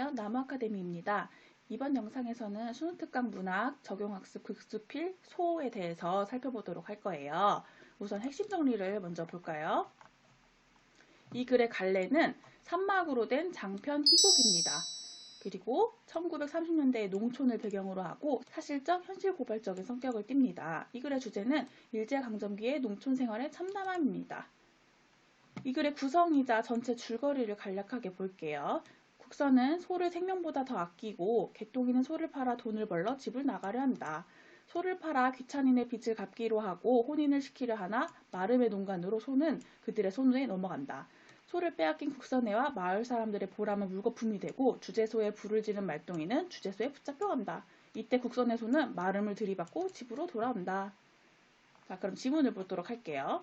안녕하세요. 나무아카데미입니다. 이번 영상에서는 수능특강 문학, 적용학습, 극수필, 소에 대해서 살펴보도록 할 거예요. 우선 핵심 정리를 먼저 볼까요? 이 글의 갈래는 산막으로 된 장편 희곡입니다. 그리고 1930년대의 농촌을 배경으로 하고 사실적, 현실 고발적인 성격을 띱니다. 이 글의 주제는 일제강점기의 농촌 생활의 참담함입니다. 이 글의 구성이자 전체 줄거리를 간략하게 볼게요. 국서는 소를 생명보다 더 아끼고 개똥이는 소를 팔아 돈을 벌러 집을 나가려 한다. 소를 팔아 귀차닌의 빚을 갚기로 하고 혼인을 시키려 하나 마름의 농간으로 소는 그들의 손에 넘어간다. 소를 빼앗긴 국선애와 마을 사람들의 보람은 물거품이 되고 주제소에 불을 지른 말똥이는 주제소에 붙잡혀간다. 이때 국선의 소는 마름을 들이받고 집으로 돌아온다. 자, 그럼 지문을 보도록 할게요.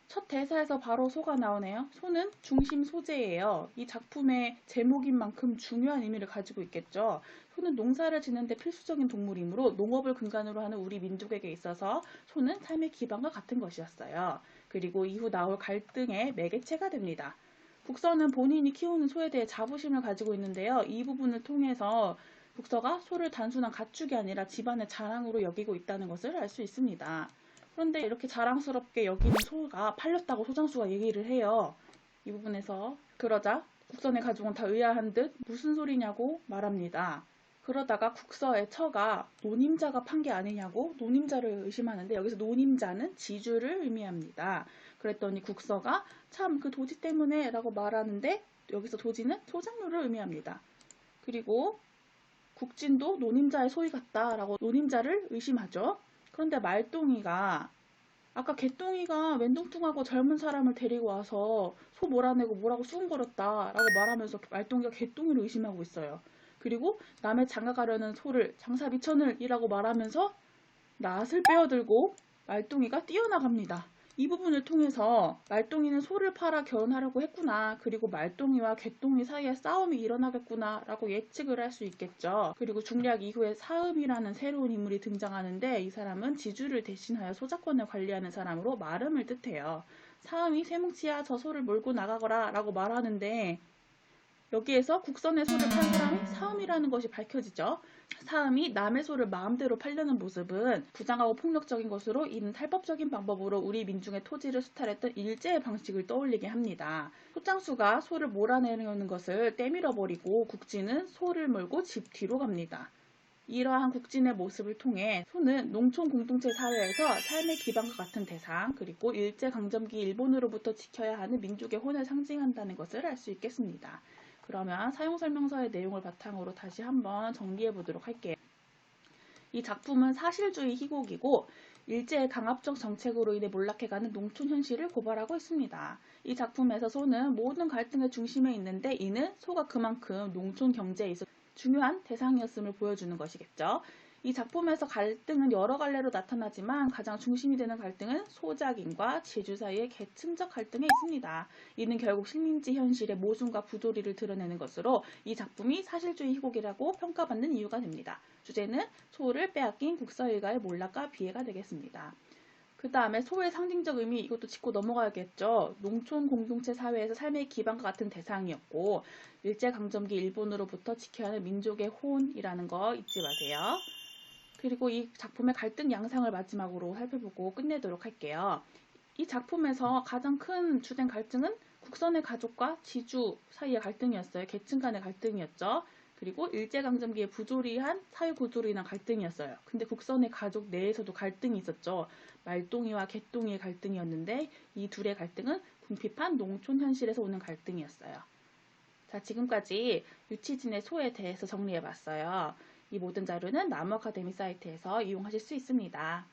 첫 대사에서 바로 소가 나오네요. 소는 중심 소재예요. 이 작품의 제목인 만큼 중요한 의미를 가지고 있겠죠. 소는 농사를 짓는 데 필수적인 동물이므로 농업을 근간으로 하는 우리 민족에게 있어서 소는 삶의 기반과 같은 것이었어요. 그리고 이후 나올 갈등의 매개체가 됩니다. 국서는 본인이 키우는 소에 대해 자부심을 가지고 있는데요. 이 부분을 통해서 국서가 소를 단순한 가축이 아니라 집안의 자랑으로 여기고 있다는 것을 알 수 있습니다. 그런데 이렇게 자랑스럽게 여기는 소가 팔렸다고 소장수가 얘기를 해요. 이 부분에서 그러자 국선의 가족은 다 의아한 듯 무슨 소리냐고 말합니다. 그러다가 국서의 처가 노님자가 판 게 아니냐고 노님자를 의심하는데 여기서 노님자는 지주를 의미합니다. 그랬더니 국서가 참 그 도지 때문에 라고 말하는데 여기서 도지는 소작료를 의미합니다. 그리고 국진도 노님자의 소위 같다라고 노님자를 의심하죠. 그런데 말똥이가 아까 개똥이가 맨둥뚱하고 젊은 사람을 데리고 와서 소 몰아내고 뭐라고 수군거렸다라고 말하면서 말똥이가 개똥이를 의심하고 있어요. 그리고 남의 장가가려는 소를 장사 미천을이라고 말하면서 낫을 빼어들고 말똥이가 뛰어나갑니다. 이 부분을 통해서 말똥이는 소를 팔아 결혼하려고 했구나. 그리고 말똥이와 개똥이 사이에 싸움이 일어나겠구나 라고 예측을 할 수 있겠죠. 그리고 중략 이후에 사음이라는 새로운 인물이 등장하는데 이 사람은 지주를 대신하여 소작권을 관리하는 사람으로 마름을 뜻해요. 사음이 쇠뭉치야 저 소를 몰고 나가거라 라고 말하는데 여기에서 국선의 소를 판 사람이 사음이라는 것이 밝혀지죠. 사음이 남의 소를 마음대로 팔려는 모습은 부당하고 폭력적인 것으로 이는 탈법적인 방법으로 우리 민중의 토지를 수탈했던 일제의 방식을 떠올리게 합니다. 소장수가 소를 몰아내려는 것을 떼밀어버리고 국진은 소를 몰고 집 뒤로 갑니다. 이러한 국진의 모습을 통해 소는 농촌 공동체 사회에서 삶의 기반과 같은 대상, 그리고 일제강점기 일본으로부터 지켜야 하는 민족의 혼을 상징한다는 것을 알 수 있겠습니다. 그러면 사용설명서의 내용을 바탕으로 다시 한번 정리해 보도록 할게요. 이 작품은 사실주의 희곡이고 일제의 강압적 정책으로 인해 몰락해가는 농촌 현실을 고발하고 있습니다. 이 작품에서 소는 모든 갈등의 중심에 있는데 이는 소가 그만큼 농촌 경제에 있어 중요한 대상이었음을 보여주는 것이겠죠. 이 작품에서 갈등은 여러 갈래로 나타나지만 가장 중심이 되는 갈등은 소작인과 지주 사이의 계층적 갈등에 있습니다. 이는 결국 식민지 현실의 모순과 부조리를 드러내는 것으로 이 작품이 사실주의 희곡이라고 평가받는 이유가 됩니다. 주제는 소를 빼앗긴 국서 일가의 몰락과 비애가 되겠습니다. 그 다음에 소의 상징적 의미 이것도 짚고 넘어가야겠죠. 농촌 공동체 사회에서 삶의 기반과 같은 대상이었고 일제강점기 일본으로부터 지켜야 하는 민족의 혼이라는 거 잊지 마세요. 그리고 이 작품의 갈등 양상을 마지막으로 살펴보고 끝내도록 할게요. 이 작품에서 가장 큰 주된 갈등은 국선의 가족과 지주 사이의 갈등이었어요. 계층 간의 갈등이었죠. 그리고 일제강점기에 부조리한 사회구조로 인한 갈등이었어요. 근데 국선의 가족 내에서도 갈등이 있었죠. 말똥이와 개똥이의 갈등이었는데 이 둘의 갈등은 궁핍한 농촌 현실에서 오는 갈등이었어요. 자, 지금까지 유치진의 소에 대해서 정리해봤어요. 이 모든 자료는 나무아카데미 사이트에서 이용하실 수 있습니다.